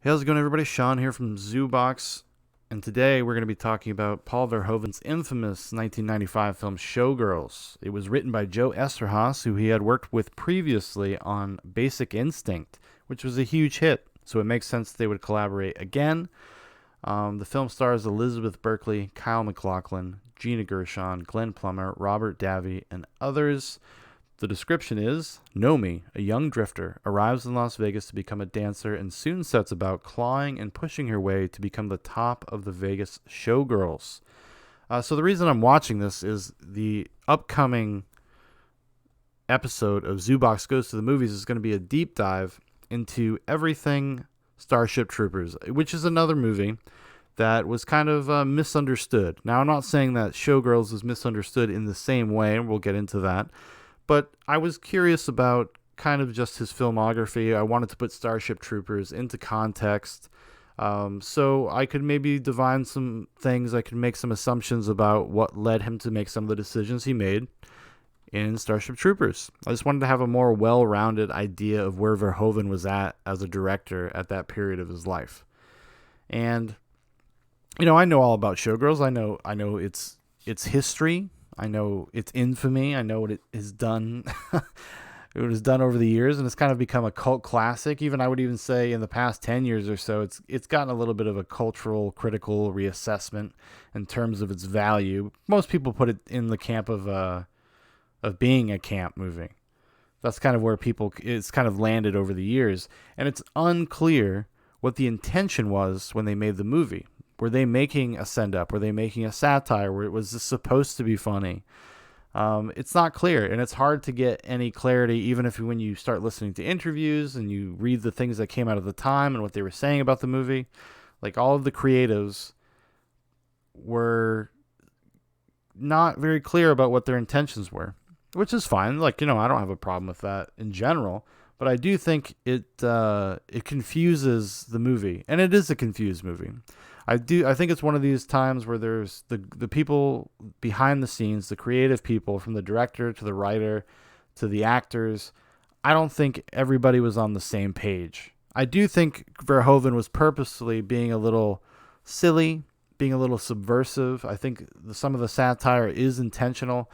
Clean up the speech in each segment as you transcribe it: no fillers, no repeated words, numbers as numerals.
Hey, how's it going, everybody? Shaun here from Zoobox, and today we're going to be talking about Paul Verhoeven's infamous 1995 film Showgirls. It was written by Joe Esterhaus, who he had worked with previously on Basic Instinct, which was a huge hit, so it makes sense they would collaborate again. The film stars Elizabeth Berkley, Kyle MacLachlan, Gina Gershon, Glenn Plummer, Robert Davi, and others. The description is Nomi, a young drifter, arrives in Las Vegas to become a dancer and soon sets about clawing and pushing her way to become the top of the Vegas Showgirls. So, the reason I'm watching this is the upcoming episode of Zoobox Goes to the Movies is going to be a deep dive into everything Starship Troopers, which is another movie that was kind of misunderstood. Now, I'm not saying that Showgirls is misunderstood in the same way, and we'll get into that. But I was curious about kind of just his filmography. I wanted to put Starship Troopers into context, so I could maybe divine some things. I could make some assumptions about what led him to make some of the decisions he made in Starship Troopers. I just wanted to have a more well-rounded idea of where Verhoeven was at as a director at that period of his life. And I know all about Showgirls. I know its history. I know its infamy. I know what it has done. It was done over the years, and it's kind of become a cult classic. Even I would even say in the past 10 years or so, it's gotten a little bit of a cultural, critical reassessment in terms of its value. Most people put it in the camp of being a camp movie. That's kind of where it's kind of landed over the years, and it's unclear what the intention was when they made the movie. Were they making a send-up? Were they making a satire? Was this supposed to be funny? It's not clear, and it's hard to get any clarity, even if when you start listening to interviews and you read the things that came out of the time and what they were saying about the movie. Like, all of the creatives were not very clear about what their intentions were, which is fine. Like, I don't have a problem with that in general. But I do think it confuses the movie, and it is a confused movie. I think it's one of these times where there's the people behind the scenes, the creative people, from the director to the writer to the actors. I don't think everybody was on the same page. I do think Verhoeven was purposely being a little silly, being a little subversive. I think some of the satire is intentional,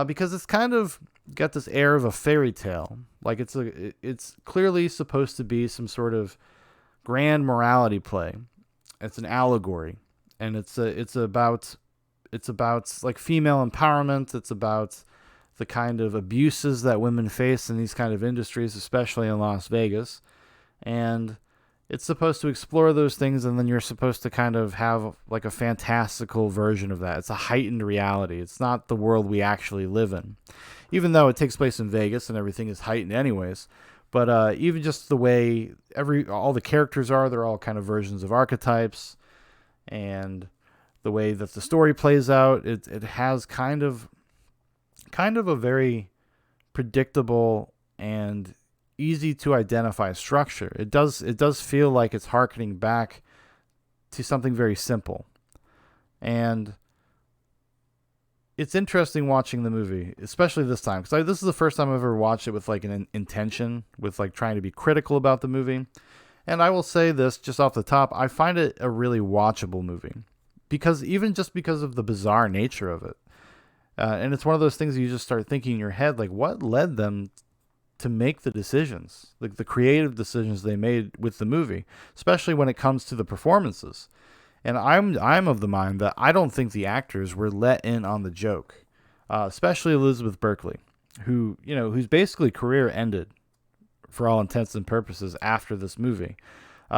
because it's kind of got this air of a fairy tale. Like, it's clearly supposed to be some sort of grand morality play. It's an allegory, and it's about like female empowerment. It's about the kind of abuses that women face in these kind of industries, especially in Las Vegas. And it's supposed to explore those things, and then you're supposed to kind of have like a fantastical version of that. It's a heightened reality. It's not the world we actually live in, even though it takes place in Vegas and everything is heightened anyways. But even just the way all the characters are, they're all kind of versions of archetypes, and the way that the story plays out, it has kind of a very predictable and easy to identify structure. It does feel like it's harkening back to something very simple, and it's interesting watching the movie, especially this time, because this is the first time I've ever watched it with like an intention, with like trying to be critical about the movie. And I will say this just off the top, I find it a really watchable movie, because because of the bizarre nature of it. And it's one of those things you just start thinking in your head, like, what led them to make the decisions, like the creative decisions they made with the movie, especially when it comes to the performances. And I'm of the mind that I don't think the actors were let in on the joke, especially Elizabeth Berkley, whose basically career ended for all intents and purposes after this movie,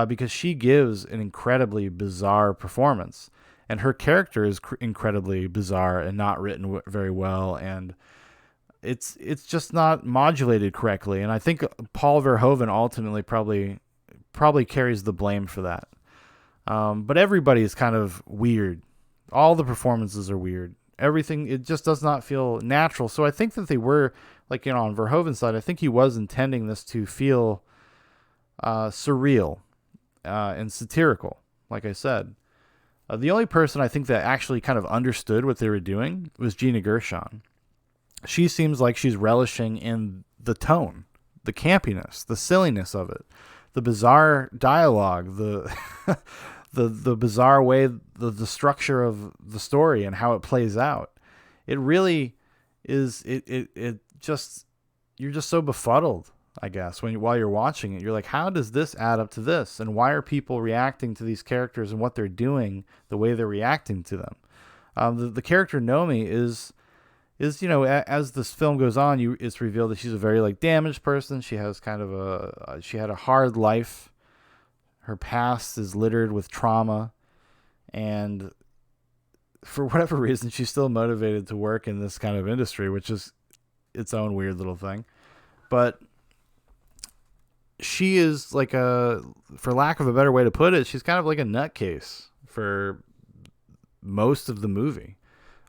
because she gives an incredibly bizarre performance, and her character is incredibly bizarre and not written very well, and it's just not modulated correctly. And I think Paul Verhoeven ultimately probably carries the blame for that. But everybody is kind of weird. All the performances are weird. Everything, it just does not feel natural. So I think that they were, like, on Verhoeven's side, I think he was intending this to feel surreal and satirical, like I said. The only person I think that actually kind of understood what they were doing was Gina Gershon. She seems like she's relishing in the tone, the campiness, the silliness of it. the bizarre dialogue, the the bizarre way, the structure of the story and how it plays out. It really is. It just, you're just so befuddled, I guess, while you're watching it. You're like, how does this add up to this? And why are people reacting to these characters and what they're doing the way they're reacting to them? The character Nomi is as this film goes on, it's revealed that she's a very like damaged person. She has kind of she had a hard life. Her past is littered with trauma, and for whatever reason, she's still motivated to work in this kind of industry, which is its own weird little thing. But she is like for lack of a better way to put it, she's kind of like a nutcase for most of the movie.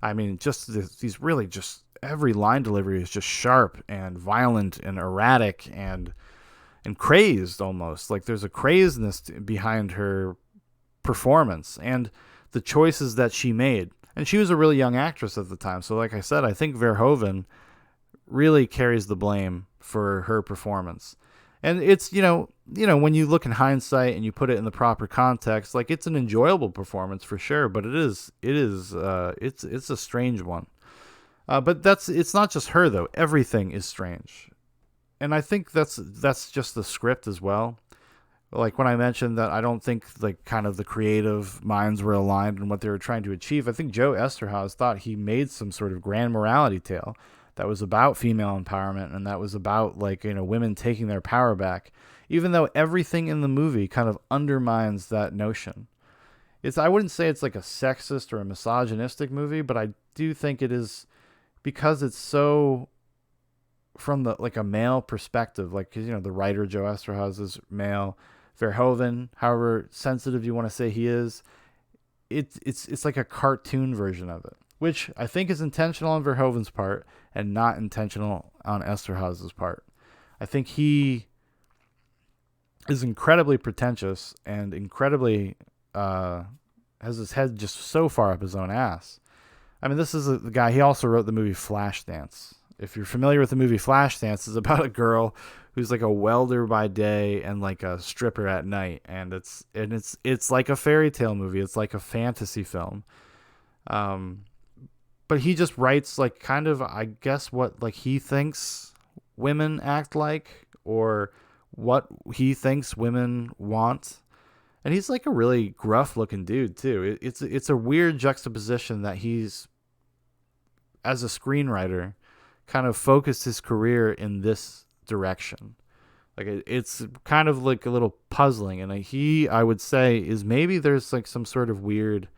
I mean, just these really just every line delivery is just sharp and violent and erratic and crazed almost. Like there's a craziness behind her performance and the choices that she made. And she was a really young actress at the time. So like I said, I think Verhoeven really carries the blame for her performance. And it's, when you look in hindsight and you put it in the proper context, like it's an enjoyable performance for sure, but it's a strange one. But it's not just her though. Everything is strange. And I think that's just the script as well. Like when I mentioned that I don't think like kind of the creative minds were aligned in what they were trying to achieve, I think Joe Esterhazy thought he made some sort of grand morality tale that was about female empowerment and that was about like, women taking their power back, even though everything in the movie kind of undermines that notion. I wouldn't say it's like a sexist or a misogynistic movie, but I do think it is, because it's so from like a male perspective, like, cause the writer Joe Esterhazy is male. Verhoeven, however sensitive you want to say he is, it's like a cartoon version of it, which I think is intentional on Verhoeven's part and not intentional on Esterhazy's part. I think he is incredibly pretentious and incredibly has his head just so far up his own ass. I mean, this is the guy. He also wrote the movie Flashdance. If you're familiar with the movie Flashdance, it's about a girl who's like a welder by day and like a stripper at night, and it's like a fairy tale movie. It's like a fantasy film. But he just writes like kind of, I guess, what like he thinks women act like or what he thinks women want. And he's like a really gruff looking dude too. It's a weird juxtaposition that he's, as a screenwriter, kind of focused his career in this direction. Like it's kind of like a little puzzling, and I would say is maybe there's like some sort of weird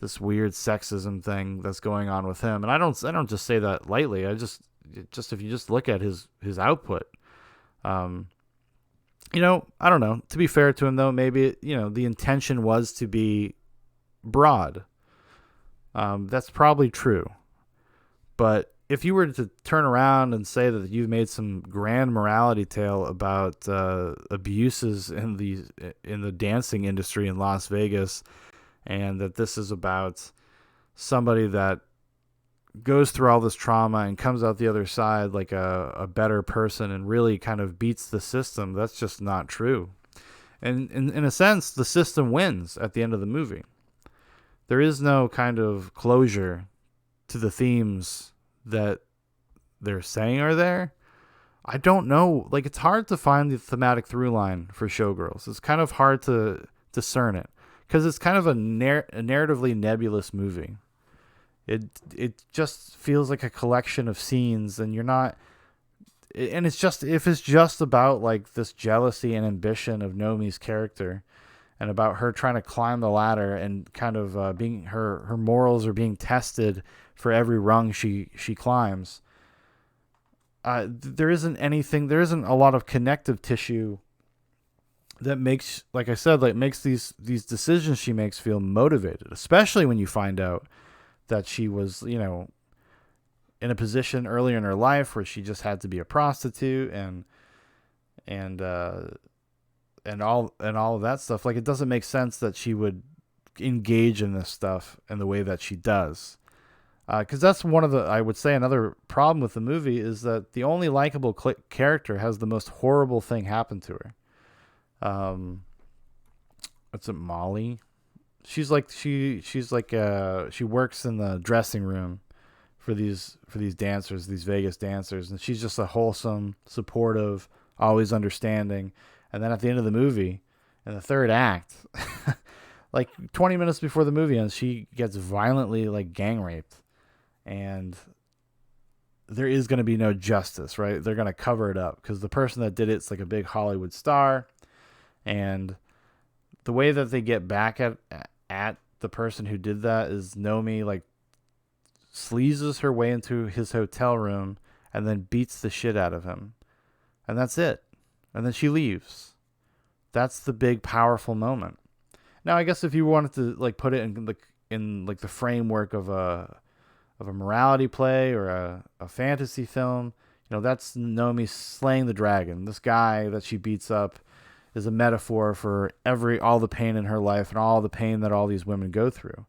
sexism thing that's going on with him. And I don't just say that lightly. I just if you just look at his output, I don't know. To be fair to him though, maybe the intention was to be broad. That's probably true. But if you were to turn around and say that you've made some grand morality tale about abuses in the dancing industry in Las Vegas, and that this is about somebody that goes through all this trauma and comes out the other side like a better person and really kind of beats the system, that's just not true. And in a sense, the system wins at the end of the movie. There is no kind of closure to the themes that they're saying are there. I don't know. Like, it's hard to find the thematic through line for Showgirls. It's kind of hard to discern it because it's kind of a narratively nebulous movie. It just feels like a collection of scenes, and you're not. And it's just, if it's just about like this jealousy and ambition of Nomi's character, and about her trying to climb the ladder and kind of being her morals are being tested for every rung she climbs. There isn't a lot of connective tissue that makes, like I said, like makes these decisions she makes feel motivated, especially when you find out that she was, in a position earlier in her life where she just had to be a prostitute and all of that stuff. Like, it doesn't make sense that she would engage in this stuff in the way that she does. Because that's one of I would say another problem with the movie is that the only likable character has the most horrible thing happen to her. um, what's it, Molly? She works in the dressing room for these dancers, these Vegas dancers, and she's just a wholesome, supportive, always understanding. And then at the end of the movie, in the third act, like 20 minutes before the movie ends, she gets violently like gang raped, and there is going to be no justice, right? They're going to cover it up because the person that did it's like a big Hollywood star, and the way that they get back at the person who did that is Nomi like sleazes her way into his hotel room and then beats the shit out of him, and that's it. And then she leaves. That's the big powerful moment. Now, I guess if you wanted to like put it in the framework of a morality play or a fantasy film, that's Naomi slaying the dragon. This guy that she beats up is a metaphor for all the pain in her life and all the pain that all these women go through.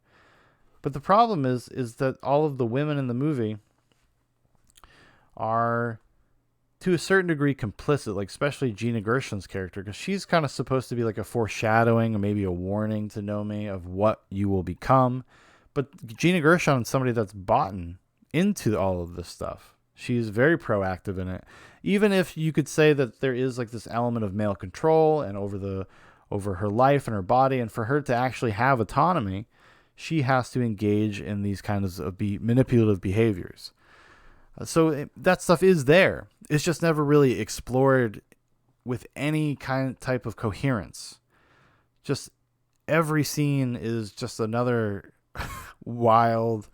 But the problem is that all of the women in the movie are, to a certain degree, complicit, like especially Gina Gershon's character, because she's kind of supposed to be like a foreshadowing or maybe a warning to Nomi of what you will become. But Gina Gershon is somebody that's bought into all of this stuff. She's very proactive in it. Even if you could say that there is like this element of male control and over her life and her body, and for her to actually have autonomy, she has to engage in these kinds of manipulative behaviors. So that stuff is there. It's just never really explored with any type of coherence. Just every scene is just another wild,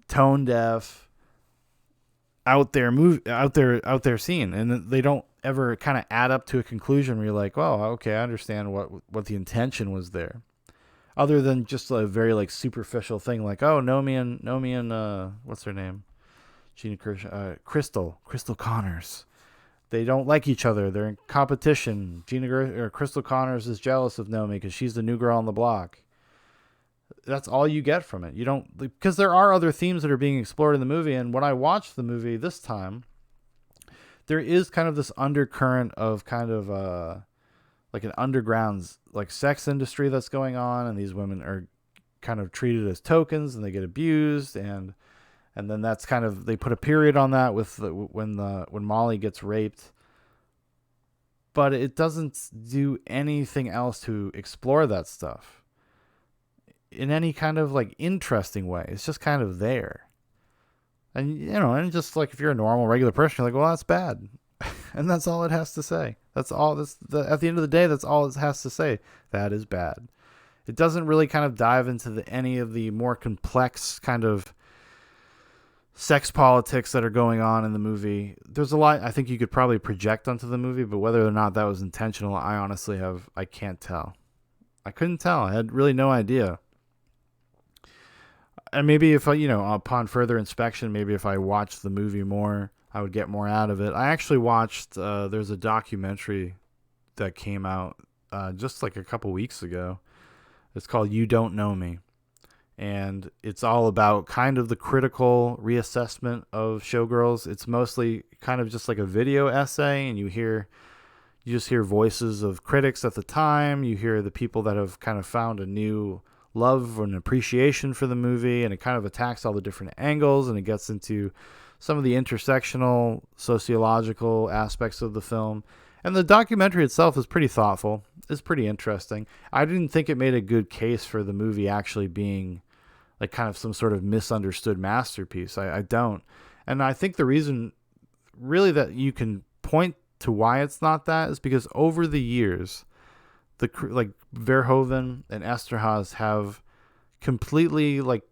tone deaf, out there scene, and they don't ever kind of add up to a conclusion where you're like, well, okay, I understand what the intention was there. Other than just a very like superficial thing, like, oh, Nomi and what's her name? Gina Gershon, Crystal Connors. They don't like each other. They're in competition. Crystal Connors is jealous of Nomi because she's the new girl on the block. That's all you get from it. You don't, because there are other themes that are being explored in the movie. And when I watched the movie this time, there is kind of this undercurrent of kind of like an underground like sex industry that's going on, and these women are kind of treated as tokens and they get abused, and then that's kind of, they put a period on that with when Molly gets raped, but it doesn't do anything else to explore that stuff in any kind of like interesting way. It's just kind of there, and and just like if you're a normal regular person, you're like, well, that's bad. And that's all it has to say. That's all at the end of the day, that's all it has to say. That is bad. It doesn't really kind of dive into any of the more complex kind of sex politics that are going on in the movie. There's a lot I think you could probably project onto the movie, but whether or not that was intentional, I can't tell. I couldn't tell. I had really no idea. And maybe if upon further inspection, maybe if I watched the movie more, I would get more out of it. I actually watched, there's a documentary that came out just like a couple weeks ago. It's called You Don't Know Me. And it's all about kind of the critical reassessment of Showgirls. It's mostly kind of just like a video essay, and you just hear voices of critics at the time. You hear the people that have kind of found a new love and appreciation for the movie, and it kind of attacks all the different angles, and it gets into some of the intersectional sociological aspects of the film. And the documentary itself is pretty thoughtful. It's pretty interesting. I didn't think it made a good case for the movie actually being like kind of some sort of misunderstood masterpiece. I don't. And I think the reason really that you can point to why it's not that is because over the years, like Verhoeven and Esterhazy have completely like,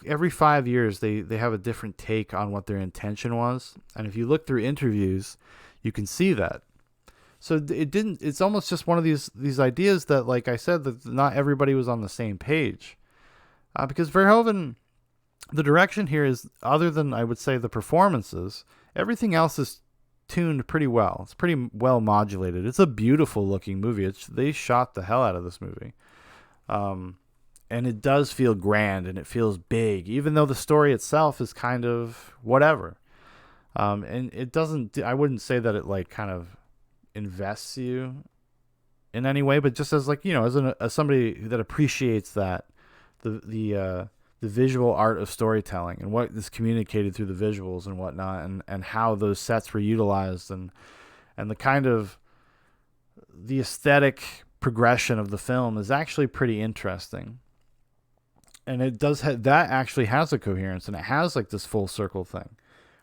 every 5 years they have a different take on what their intention was, and if you look through interviews, you can see that. So it's almost just one of these ideas that, like I said, that not everybody was on the same page, because Verhoeven, the direction here is, other than I would say the performances, everything else is tuned pretty well. It's pretty well modulated. It's a beautiful looking movie. They shot the hell out of this movie. And it does feel grand and it feels big, even though the story itself is kind of whatever. And it doesn't, I wouldn't say that it like kind of invests you in any way, but just as like, as somebody that appreciates that the visual art of storytelling and what is communicated through the visuals and whatnot, and how those sets were utilized, and the kind of the aesthetic progression of the film is actually pretty interesting. And it does that actually has a coherence, and it has like this full circle thing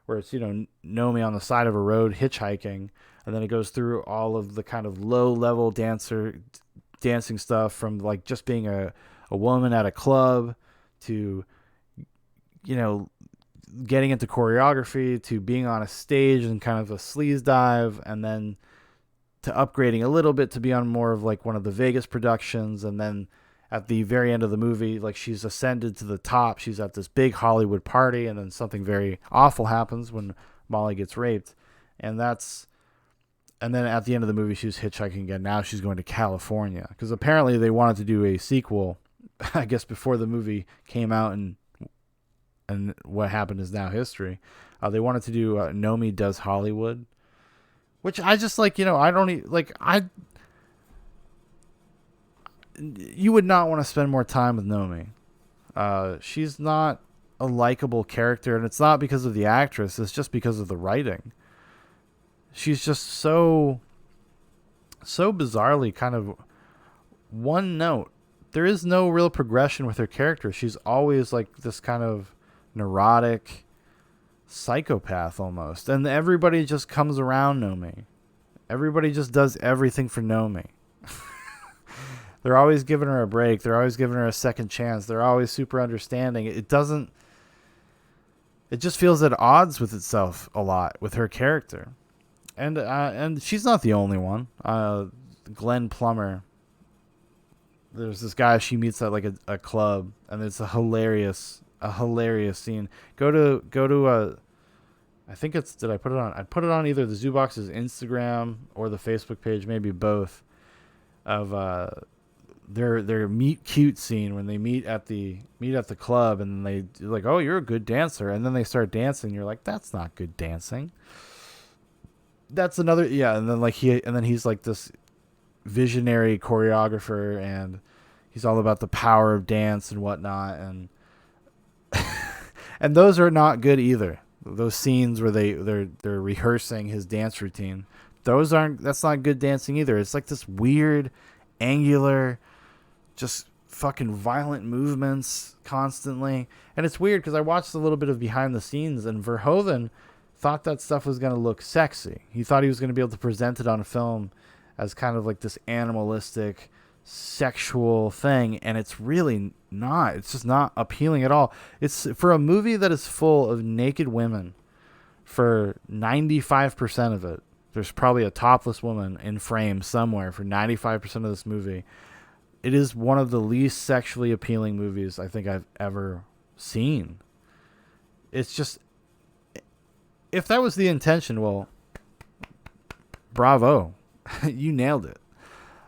where it's, Nomi on the side of a road hitchhiking, and then it goes through all of the kind of low level dancing stuff, from like just being a woman at a club to, getting into choreography, to being on a stage and kind of a sleaze dive, and then to upgrading a little bit to be on more of like one of the Vegas productions. And then at the very end of the movie, like, she's ascended to the top. She's at this big Hollywood party, and then something very awful happens when Molly gets raped. And then at the end of the movie, she's hitchhiking again. Now she's going to California, because apparently they wanted to do a sequel, I guess, before the movie came out, and what happened is now history. They wanted to do Nomi Does Hollywood, which I just like, I don't like, you would not want to spend more time with Nomi. She's not a likable character, and it's not because of the actress, it's just because of the writing. She's just so bizarrely kind of one note. There is no real progression with her character. She's always like this kind of neurotic psychopath almost. And everybody just comes around Nomi. Everybody just does everything for Nomi. They're always giving her a break. They're always giving her a second chance. They're always super understanding. It just feels at odds with itself a lot with her character. And she's not the only one. Glenn Plummer, there's this guy she meets at like a club, and it's a hilarious scene. Go to I think it's, did I put it on? I put it on either the Zoobox's Instagram or the Facebook page, maybe both, of their meet cute scene when they meet at the club, and they like, oh, you're a good dancer, and then they start dancing. You're like, that's not good dancing. That's another, yeah. And then he's like this visionary choreographer, and he's all about the power of dance and whatnot, and and those are not good either. Those scenes where they're rehearsing his dance routine, that's not good dancing either. It's like this weird, angular, just fucking violent movements constantly. And it's weird because I watched a little bit of behind the scenes, and Verhoeven thought that stuff was going to look sexy. He thought he was going to be able to present it on a film as kind of like this animalistic, sexual thing, and it's really not. It's just not appealing at all. It's for a movie that is full of naked women. For 95% of it, there's probably a topless woman in frame somewhere for 95% of this movie. It is one of the least sexually appealing movies I think I've ever seen. It's just, if that was the intention, well, bravo. You nailed it.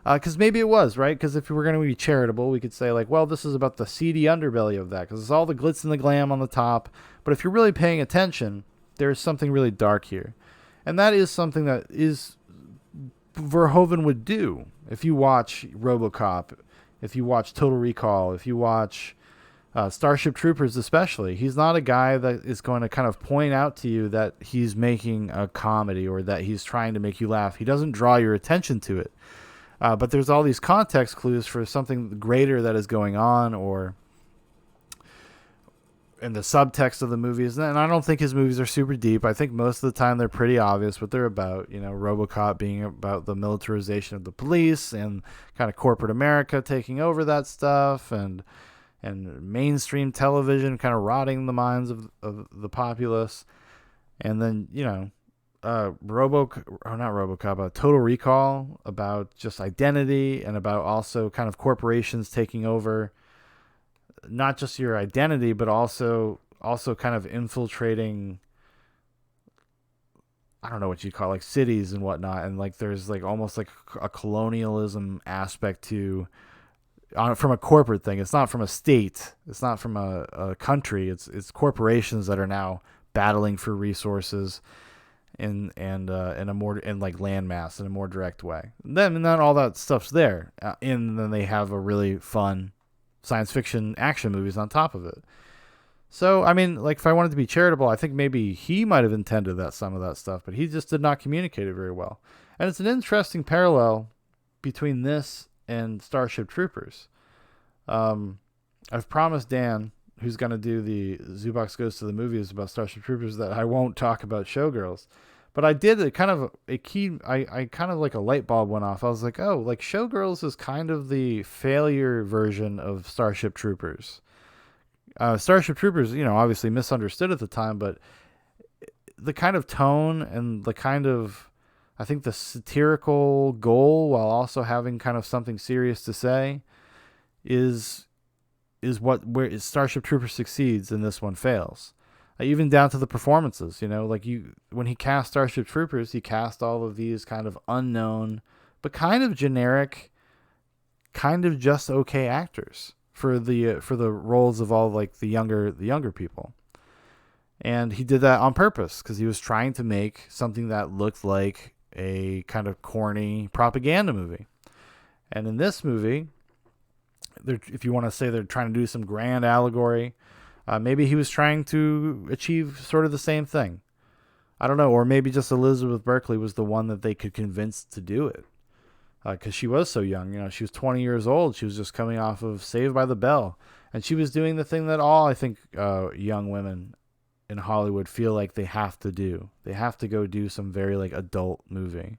Because maybe it was, right? Because if we were going to be charitable, we could say, like, well, this is about the seedy underbelly of that, because it's all the glitz and the glam on the top. But if you're really paying attention, there's something really dark here. And that is something that is Verhoeven would do. If you watch RoboCop, if you watch Total Recall, if you watch Starship Troopers especially, he's not a guy that is going to kind of point out to you that he's making a comedy or that he's trying to make you laugh. He doesn't draw your attention to it. But there's all these context clues for something greater that is going on, or in the subtext of the movies. And I don't think his movies are super deep. I think most of the time they're pretty obvious what they're about. RoboCop being about the militarization of the police and kind of corporate America taking over that stuff, and mainstream television kind of rotting the minds of the populace. And then, Total Recall, about just identity, and about also kind of corporations taking over not just your identity, but also kind of infiltrating, I don't know what you'd call it, like cities and whatnot. And like there's like almost like a colonialism aspect to, from a corporate thing. It's not from a state. It's not from a country. It's corporations that are now battling for resources. in a more in like landmass in a more direct way. Then all that stuff's there, and then they have a really fun science fiction action movies on top of it. So I mean, like if I wanted to be charitable, I think maybe he might have intended that some of that stuff, but he just did not communicate it very well. And it's an interesting parallel between this and Starship Troopers. I've promised Dan, who's going to do the Zoobox Goes to the Movies about Starship Troopers, that I won't talk about Showgirls. But I did I kind of like a light bulb went off. I was like, oh, like Showgirls is kind of the failure version of Starship Troopers. Starship Troopers, obviously misunderstood at the time, but the kind of tone and the kind of, I think the satirical goal while also having kind of something serious to say is where Starship Troopers succeeds and this one fails. Even down to the performances, when he cast Starship Troopers, he cast all of these kind of unknown, but kind of generic, kind of just okay actors for the roles of all like the younger people. And he did that on purpose because he was trying to make something that looked like a kind of corny propaganda movie. And in this movie, if you want to say they're trying to do some grand allegory, maybe he was trying to achieve sort of the same thing. I don't know. Or maybe just Elizabeth Berkley was the one that they could convince to do it. Because she was so young. She was 20 years old. She was just coming off of Saved by the Bell. And she was doing the thing that all, I think, young women in Hollywood feel like they have to do. They have to go do some very, like, adult movie.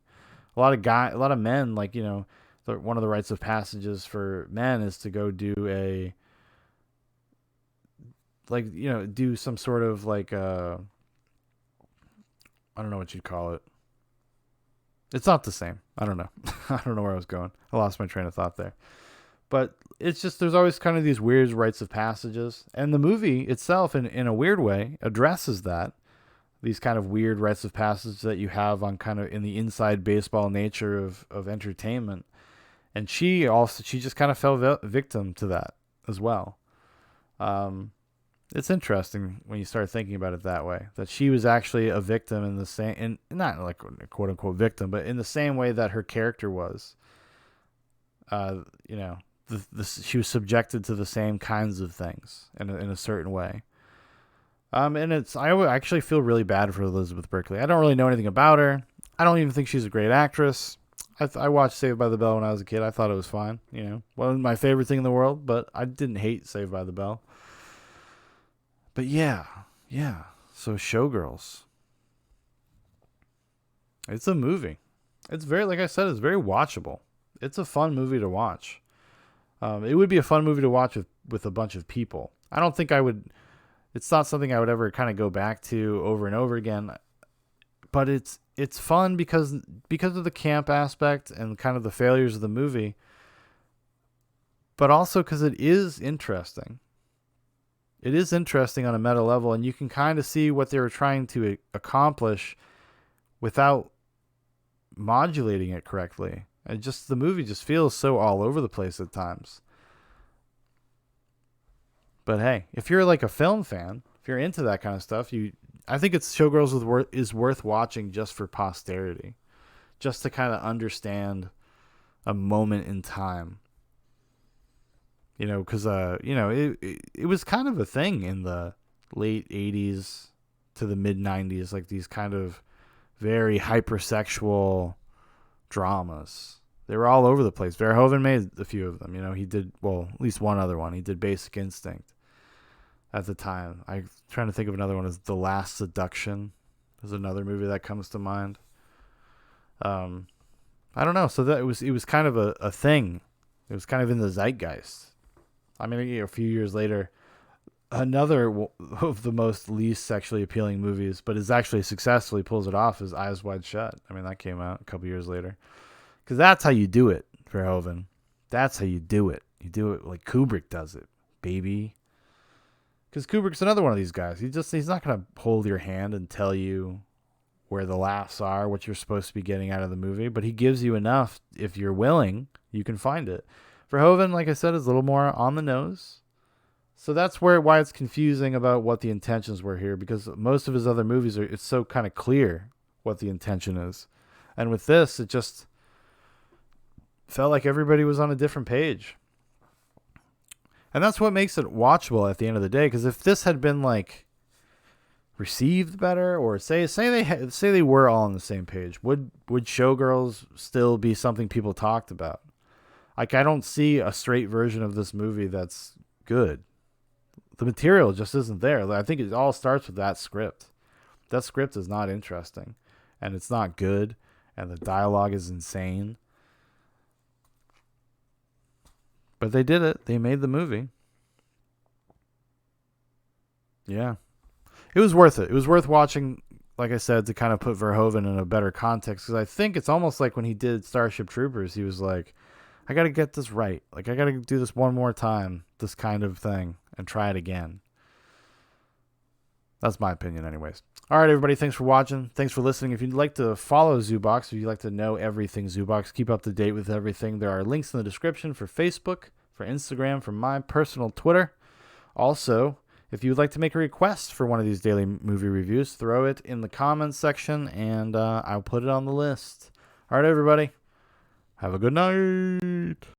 A lot of men, like, one of the rites of passages for men is to go do do some sort of like I don't know what you'd call it. It's not the same. I don't know. I don't know where I was going. I lost my train of thought there. But it's just, there's always kind of these weird rites of passages. And the movie itself, in a weird way, addresses that. These kind of weird rites of passage that you have on kind of in the inside baseball nature of entertainment. And she just kind of fell victim to that as well. It's interesting when you start thinking about it that way, that she was actually a victim in the same, and not like a quote unquote victim, but in the same way that her character was. She was subjected to the same kinds of things in a certain way. And I actually feel really bad for Elizabeth Berkley. I don't really know anything about her. I don't even think she's a great actress. I watched Saved by the Bell when I was a kid. I thought it was fine. Wasn't my favorite thing in the world, but I didn't hate Saved by the Bell. But yeah. So Showgirls. It's a movie. It's very, like I said, it's very watchable. It's a fun movie to watch. It would be a fun movie to watch with a bunch of people. I don't think I would. It's not something I would ever kind of go back to over and over again. But it's fun because of the camp aspect and kind of the failures of the movie. But also because it is interesting. It is interesting on a meta level, and you can kind of see what they were trying to accomplish without modulating it correctly. And the movie just feels so all over the place at times. But hey, if you're like a film fan, if you're into that kind of stuff, I think Showgirls is worth watching just for posterity, just to kind of understand a moment in time. Because it was kind of a thing in the late 80s to the mid 90s, like these kind of very hypersexual dramas. They were all over the place. Verhoeven made a few of them. He did, well, at least one other one. He did Basic Instinct at the time. I'm trying to think of another one. Is The Last Seduction. There's another movie that comes to mind. I don't know. So that it was kind of a thing. It was kind of in the zeitgeist. I mean, a few years later, another of the most least sexually appealing movies, but is actually successfully pulls it off, is Eyes Wide Shut. I mean, that came out a couple years later. Because that's how you do it, Verhoeven. That's how you do it. You do it like Kubrick does it, baby. Because Kubrick's another one of these guys. He's not going to hold your hand and tell you where the laughs are, what you're supposed to be getting out of the movie, but he gives you enough. If you're willing, you can find it. Verhoeven, like I said, is a little more on the nose. So that's why it's confusing about what the intentions were here, because most of his other movies it's so kind of clear what the intention is. And with this, it just felt like everybody was on a different page. And that's what makes it watchable at the end of the day. Because if this had been like received better, or say they were all on the same page, would Showgirls still be something people talked about? Like, I don't see a straight version of this movie that's good. The material just isn't there. I think it all starts with that script. That script is not interesting, and it's not good, and the dialogue is insane. But they did it. They made the movie. Yeah. It was worth it. It was worth watching, like I said, to kind of put Verhoeven in a better context. Because I think it's almost like when he did Starship Troopers, he was like, I got to get this right. Like, I got to do this one more time, this kind of thing, and try it again. That's my opinion anyways. All right, everybody. Thanks for watching. Thanks for listening. If you'd like to follow Zoobox, if you'd like to know everything Zoobox, keep up to date with everything, there are links in the description for Facebook, for Instagram, for my personal Twitter. Also, if you'd like to make a request for one of these daily movie reviews, throw it in the comments section, and I'll put it on the list. All right, everybody. Have a good night.